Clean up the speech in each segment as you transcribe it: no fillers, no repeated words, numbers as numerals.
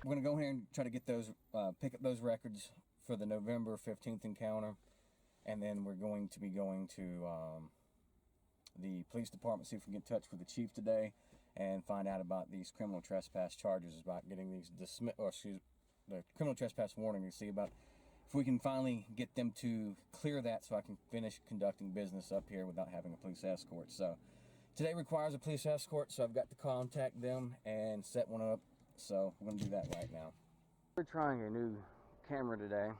We're going to go ahead and try to get those, pick up those records for the November 15th encounter, and then we're going to be going to the police department, see if we can get in touch with the chief today and find out about these criminal trespass charges, about getting these the criminal trespass warning, to see about if we can finally get them to clear that so I can finish conducting business up here without having a police escort. So today requires a police escort, so I've got to contact them and set one up. So we're going to do that right now. We're trying a new camera today,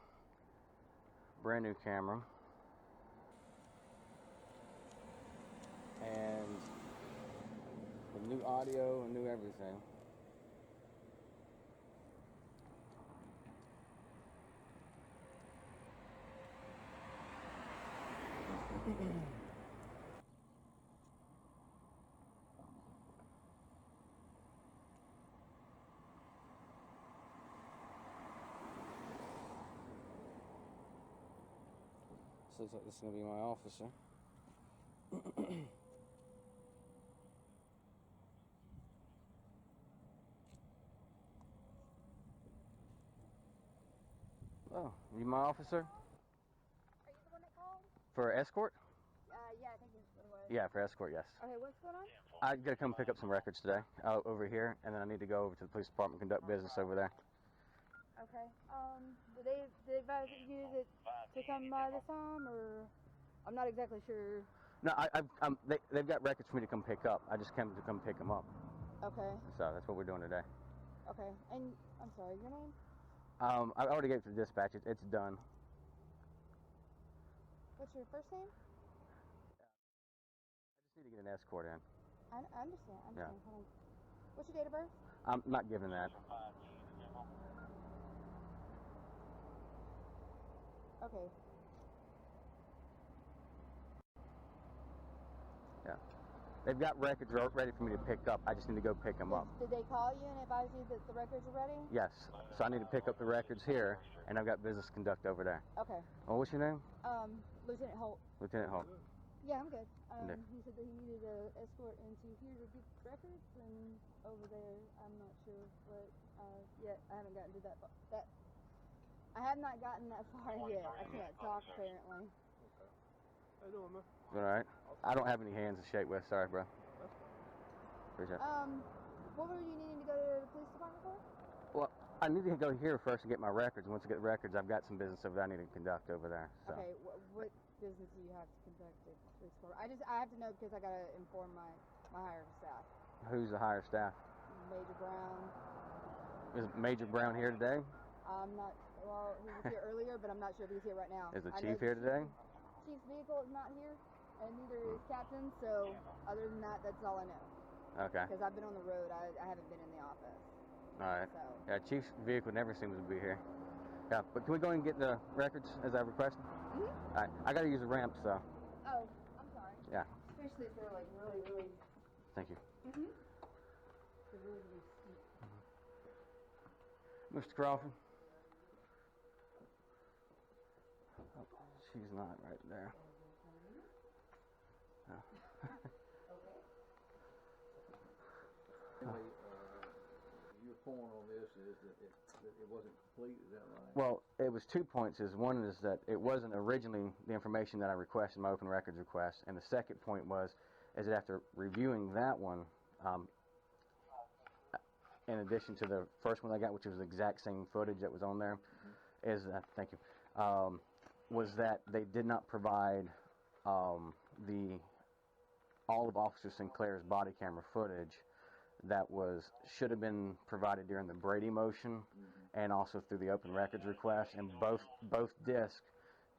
brand new camera, and with new audio and new everything. This looks like this is going to be my officer. Oh, you my officer? Are you the one that called? For escort? Yeah, I think it's what it was. Yeah, for escort, yes. Okay, what's going on? I got to come pick up some records today over here, and then I need to go over to the police department and conduct business over there. Okay. Did they advise you to come by this time, or I'm not exactly sure. No, they've got records for me to come pick up. I just came to come pick them up. Okay. So that's what we're doing today. Okay. And I'm sorry, your name? I already gave it to the dispatch. It's done. What's your first name? I just need to get an escort in. I understand. Yeah. Hold on. What's your date of birth? I'm not giving that. Okay. Yeah. They've got records ready for me to pick up. I just need to go pick them up. Did they call you and advise you that the records are ready? Yes. So I need to pick up the records here, and I've got business to conduct over there. Okay. Oh, what's your name? Lieutenant Holt. Lieutenant Holt. Yeah, I'm good. Yeah. He said that he needed an escort into here to get records, and over there, I'm not sure what yet. I haven't gotten to that. I have not gotten that far yet. I can't talk apparently. Okay. How you doing, man? All right. I don't have any hands to shake with. Sorry, bro. Appreciate it. What were you needing to go to the police department for? Well, I need to go here first and get my records. Once I get the records, I've got some business over there I need to conduct over there. So. Okay. What business do you have to conduct at the police department? I have to know because I gotta inform my higher staff. Who's the higher staff? Major Brown. Is Major Brown here today? I'm not. Well, he was here earlier, but I'm not sure if he's here right now. Is the chief here today? Chief's vehicle is not here, and neither is Captain. So, other than that, that's all I know. Okay. Because I've been on the road. I haven't been in the office. All right. So. Yeah, Chief's vehicle never seems to be here. Yeah, but can we go and get the records as I requested? Mm-hmm. All right. I got to use a ramp, so. Oh, I'm sorry. Yeah. Especially if they're like really, really. Thank you. Mm-hmm. They're really, really steep. Mr. Crawford. Oh, she's not right there. No. Anyway, your point on this is that it wasn't complete, is that right? Well, it was 2 points. One is that it wasn't originally the information that I requested in my open records request, and the second point is that after reviewing that one, in addition to the first one I got, which was the exact same footage that was on there, is that, thank you, was that they did not provide all of Officer Sinclair's body camera footage that should have been provided during the Brady motion and also through the open records request, and both discs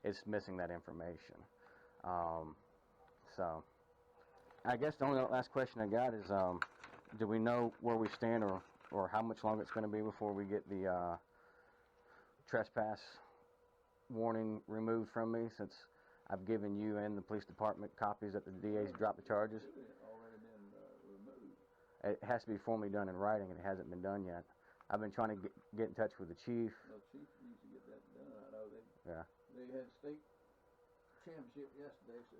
is missing that information. So I guess the only last question I got is, do we know where we stand or how much longer it's going to be before we get the trespass warning removed from me, since I've given you and the police department copies that the DA's dropped the charges? It had already been removed. It has to be formally done in writing, and it hasn't been done yet. I've been trying to get in touch with the chief. No, chief needs to get that done. I know they had state championship yesterday, so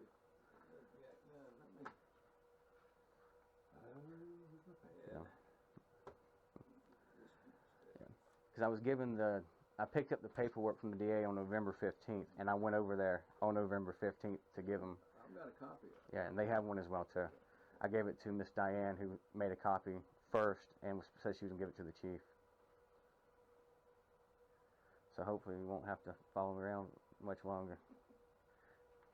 Yeah. because I was given I picked up the paperwork from the DA on November 15th, and I went over there on November 15th to give them. I've got a copy of it. Yeah, and they have one as well too. I gave it to Miss Diane, who made a copy first, and said she was gonna give it to the chief. So hopefully we won't have to follow me around much longer.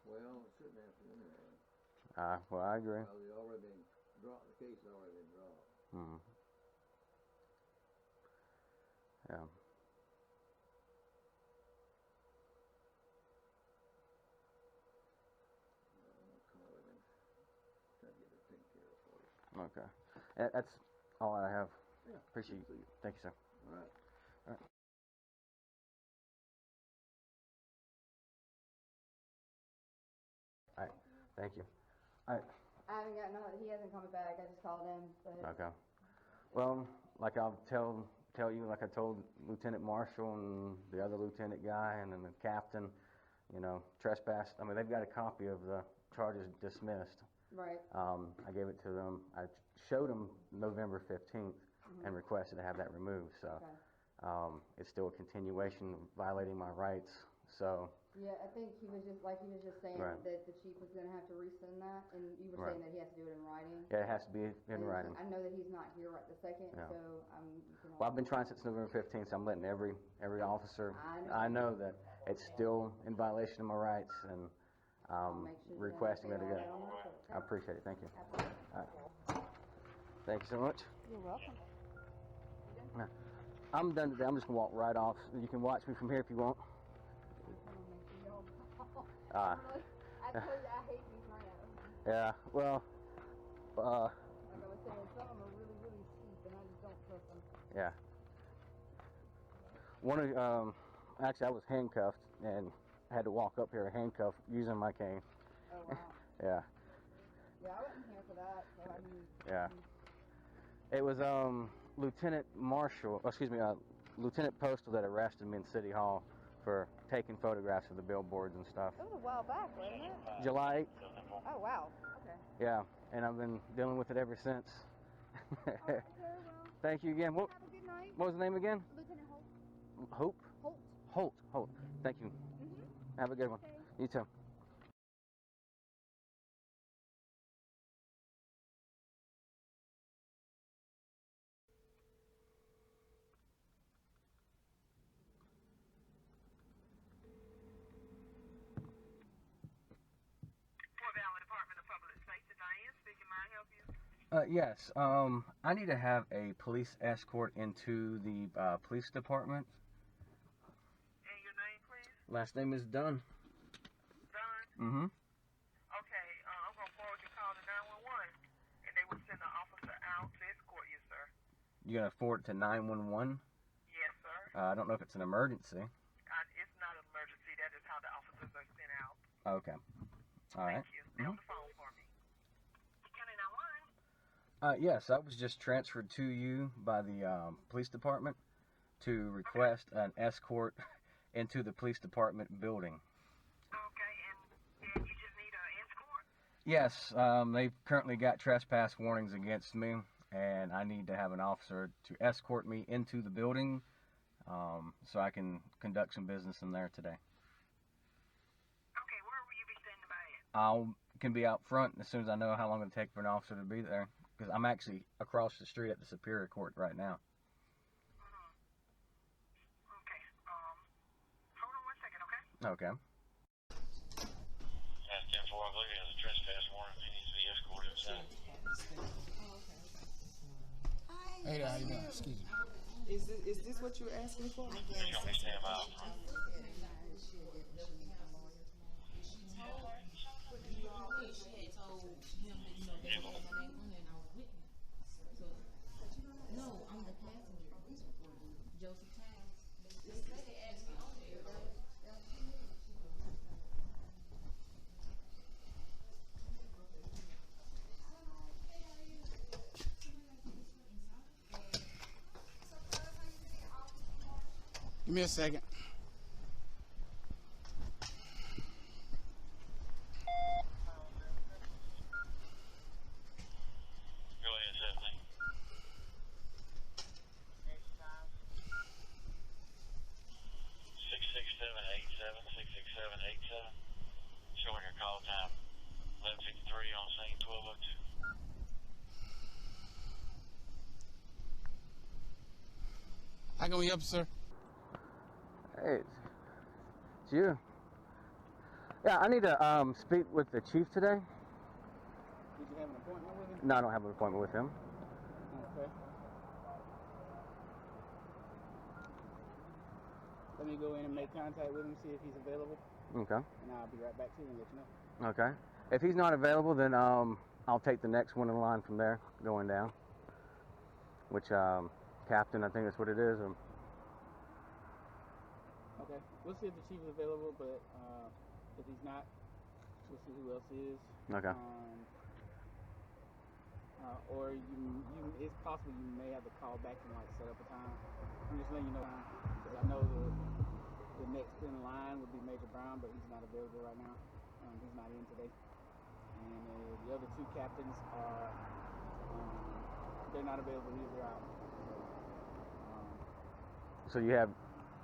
Well, it shouldn't have to anyway. Well, I agree. Well, it's already been dropped. The case has already been dropped. Yeah. Okay. That's all I have. Yeah. Appreciate you. Thank you, sir. All right. All right. All right. Thank you. All right. I haven't gotten he hasn't called me back. I just called him. But Okay. Well, like I'll tell you, like I told Lieutenant Marshall and the other lieutenant guy and then the captain, trespass. I mean, they've got a copy of the charges dismissed. Right. I gave it to them. I showed them November 15th and requested to have that removed. So it's still a continuation of violating my rights. So. Yeah, I think he was just saying Right. that the chief was going to have to resend that, and you were Right. saying that he has to do it in writing. Yeah, it has to be in And writing. I know that he's not here right this second, Yeah. so you can. Well, I've been trying since November 15th, so I'm letting every officer. I know that it's still in violation of my rights, and make sure you requesting it understand again. all that on the record. I appreciate it. Thank you. Absolutely. All right. Thank you so much. You're welcome. I'm done today. I'm just gonna walk right off. You can watch me from here if you want. I told you I hate these ramps. Yeah. Well. Like I was saying, some of them are really, really steep, and I just don't trust them. Yeah. Actually, I was handcuffed and had to walk up here handcuffed using my cane. Oh wow. Yeah. Yeah, I wasn't here for that, so I mean. Yeah. It was Lieutenant Postal that arrested me in City Hall for taking photographs of the billboards and stuff. It was a while back, wasn't it? July 8th. Oh wow. Okay. Yeah, and I've been dealing with it ever since. Okay, well. Thank you again. Have a good night. What was the name again? Lieutenant Holt. Holt. Holt. Thank you. Have a good one. Okay. You too. Yes. I need to have a police escort into the police department. And your name, please? Last name is Dunn. Don? Mm-hmm. Okay, I'm going to forward your call to 911, and they will send an officer out to escort you, sir. You gonna forward it to 911? Yes, sir. I don't know if it's an emergency. It's not an emergency. That is how the officers are sent out. Okay. All right. Thank you. Stay on the phone for me. County 911? Yes, I was just transferred to you by the police department to request an escort into the police department building. Okay, and you just need an escort? Yes, they've currently got trespass warnings against me, and I need to have an officer to escort me into the building so I can conduct some business in there today. Okay, where will you be standing by at? Can be out front as soon as I know how long it'll take for an officer to be there, because I'm actually across the street at the Superior Court right now. Okay, hold on 1 second, okay? Okay. That's 10-4, I'm looking at the trespass warrant. He needs to be escorted inside. Hey there, how you doing? Excuse me. Is this what you're asking for? You want me to stand by? No, I'm the passenger. Joseph Childs. Give me a second. Go ahead, Stephanie. How can we help you, sir? Hey, it's you. Yeah, I need to speak with the chief today. Did you have an appointment with him? No, I don't have an appointment with him. Okay. Let me go in and make contact with him, see if he's available, Okay. and I'll be right back to you and let you know. Okay. If he's not available, then I'll take the next one in line from there, going down. Which captain, I think that's what it is. Okay. We'll see if the chief is available, but if he's not, we'll see who else is. Okay. Or it's possible you may have to call back and like set up a time. I'm just letting you know, because I know the next in line would be Major Brown, but he's not available right now. He's not in today. And the other two captains are, they're not available either. They're out.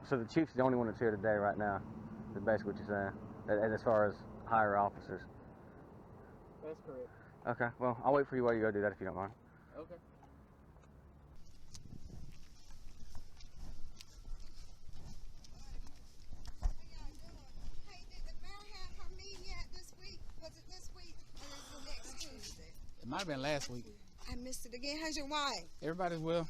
So the chief's the only one that's here today right now. Is basically what you're saying. And as far as higher officers. That's correct. Okay. Well, I'll wait for you while you go do that if you don't mind. Okay. It might have been last week. I missed it again. How's your wife? Everybody's well.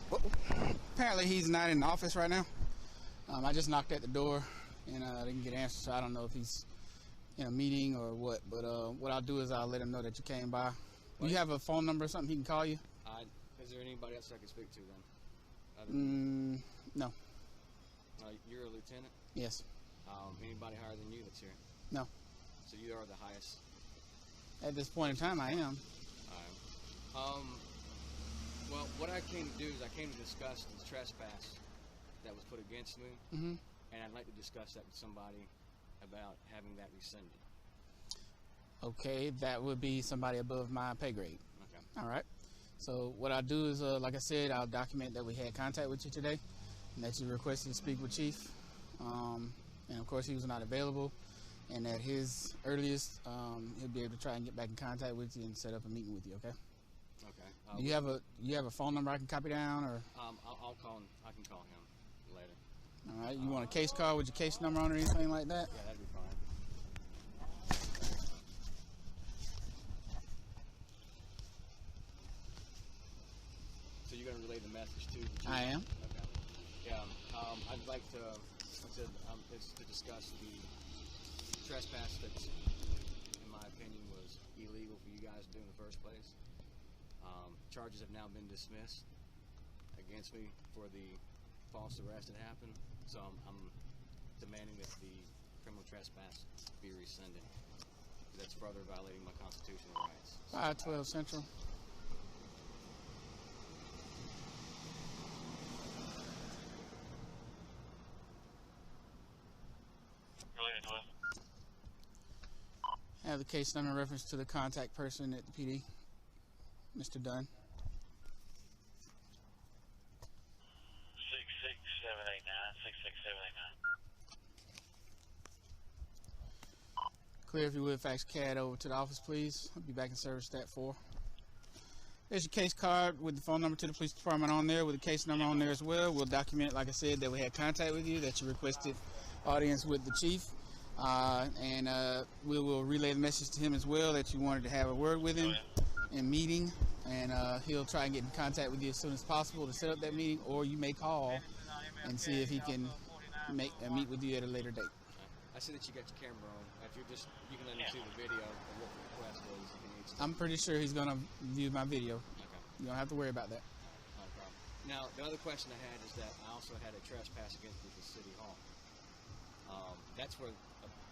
Well, apparently he's not in the office right now. I just knocked at the door and didn't get an answer, so I don't know if he's in a meeting or what. But what I'll do is I'll let him know that you came by. Do you have a phone number or something he can call you? Is there anybody else I can speak to then? No. You're a lieutenant? Yes. Anybody higher than you that's here? No. So you are the highest? At this point in time, I am. Well, what I came to do is I came to discuss the trespass that was put against me, and I'd like to discuss that with somebody about having that rescinded. Okay, that would be somebody above my pay grade. Okay. All right. So what I'll do is, like I said, I'll document that we had contact with you today, and that you requested to speak with Chief, and of course he was not available, and at his earliest, he'll be able to try and get back in contact with you and set up a meeting with you. Okay. Okay. Do you have a phone number I can copy down, or? I'll call him. I can call him later. All right. You want a case card with your case number on it or anything like that? Yeah, that'd be fine. So you're gonna relay the message to the chief? I am. Okay. Yeah. I'd like to. It's to discuss the trespass that, in my opinion, was illegal for you guys to do in the first place. Charges have now been dismissed against me for the false arrest that happened, so I'm demanding that the criminal trespass be rescinded. That's further violating my constitutional rights. 512 Central. I have the case number in reference to the contact person at the PD, Mr. Dunn. 66789. 66789. Clear, if you would, fax CAD over to the office, please. I'll be back in service at 4. There's your case card with the phone number to the police department on there, with the case number on there as well. We'll document, like I said, that we had contact with you, that you requested audience with the chief. And we will relay the message to him as well that you wanted to have a word with him in meeting, and he'll try and get in contact with you as soon as possible to set up that meeting, or you may call and see if he can meet with you at a later date. I see that you got your camera on. If you can let me see the video of what the request was if he needs to. I'm pretty sure he's gonna view my video. Okay. You don't have to worry about that. Now, the other question I had is that I also had a trespass against the City Hall. That's where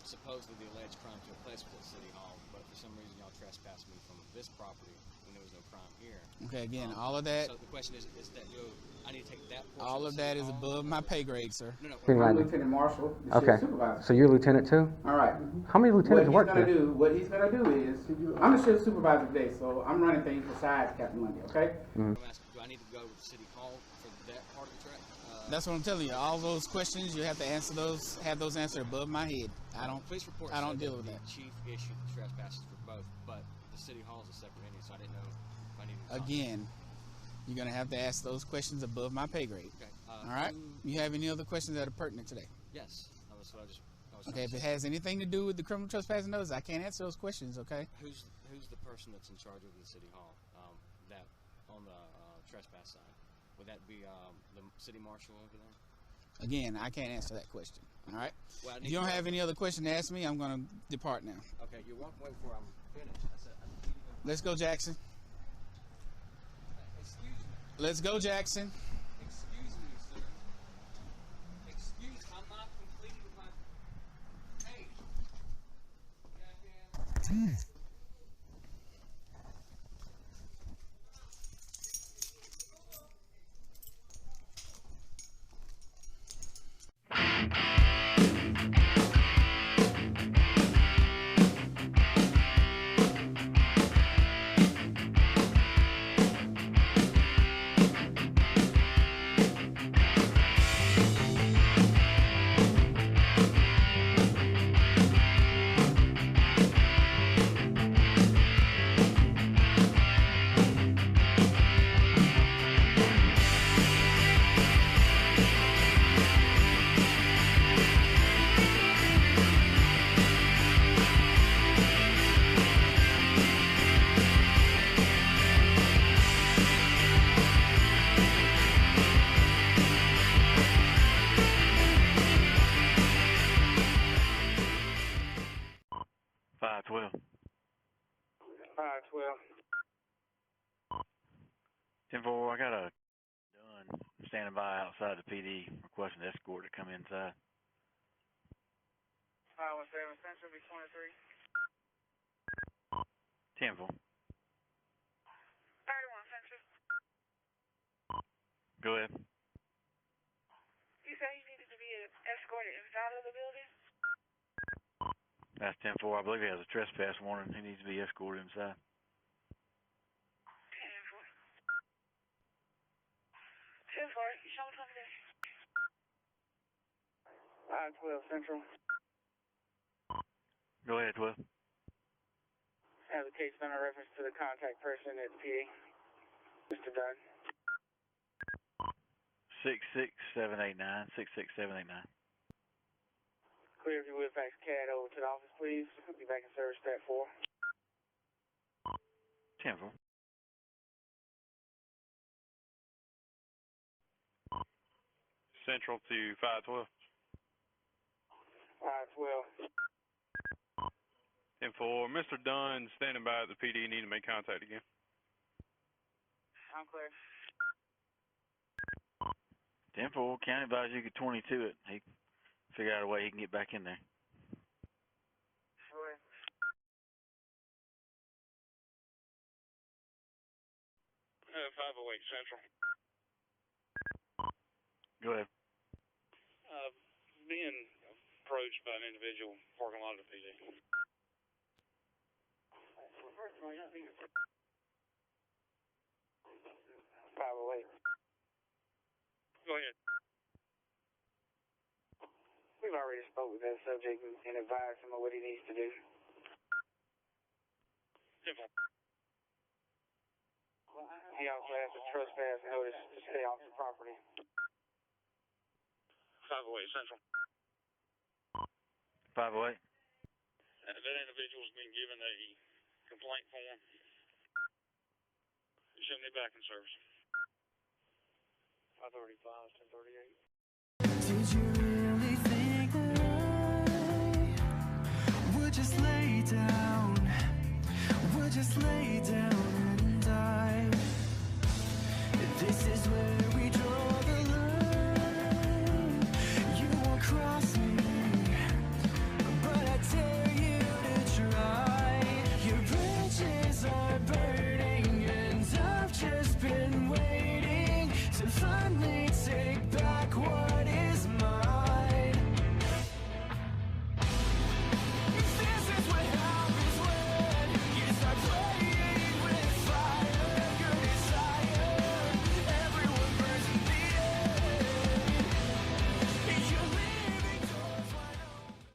supposedly the alleged crime took place was at City Hall, but for some reason y'all trespassed me from this property when there was no crime here. Okay, again, all of that. So the question is that I need to take that portion All of that is above my pay grade, sir. No. I'm Lieutenant Marshall, the Okay. shift supervisor. So you're lieutenant too? All right. How many lieutenants work there? What he's gonna do is, I'm the shift supervisor today, so I'm running things besides Captain Monday. Okay. I'm asking, do I need to go to City Hall for that part of the track? That's what I'm telling you. All those questions, you have to answer those. Have those answered above my head. I don't deal with that. The chief issued the trespasses for both, but the City Hall is a separate entity, so I didn't know if I needed to talk. Again, you're gonna have to ask those questions above my pay grade. Okay. All right. You have any other questions that are pertinent today? Yes. I was Okay. If it has anything to do with the criminal trespassing notice, I can't answer those questions. Okay. Who's the person that's in charge of the City Hall? That on the trespass side? Would that be the city marshal over there? Again, I can't answer that question. All right. Well, if you don't have any other question to ask me, I'm gonna depart now. Okay. You're walking away before I'm finished. Let's go, Jackson. Excuse me. Let's go, Jackson. Excuse me, sir. Excuse me. I'm not completing my page. Goddamn. I got a Dunn standing by outside the PD requesting an escort to come inside. 517 Central, be 23. 10-4. 31 Central. Go ahead. You said he needed to be escorted inside of the building? That's 10-4. I believe he has a trespass warning. He needs to be escorted inside. 10-4. 10-4. You show me something there. 512 Central. Go ahead, 12. Have the case number reference to the contact person at PA. Mr. Dunn. 66789. 66789. Clear if you would fax CAD over to the office, please. I'll be back in service at 4. 10-4. Central to 512. 512. 10-4. Mr. Dunn standing by at the PD. Need to make contact again. I'm clear. 10-4. County advised you could 22 it. He figure out a way he can get back in there. Sure. 508 Central. Go ahead. Being approached by an individual parking lot of the PD. First of all, 508. Go ahead. We've already spoke with that subject and advised him of what he needs to do. 10-4. He also has a trespass notice to stay off the property. 508 Central. 508. That individual's been given a complaint form. You shouldn't be back in service. 535, 1038. Did you really think that I would just lay down? Would just lay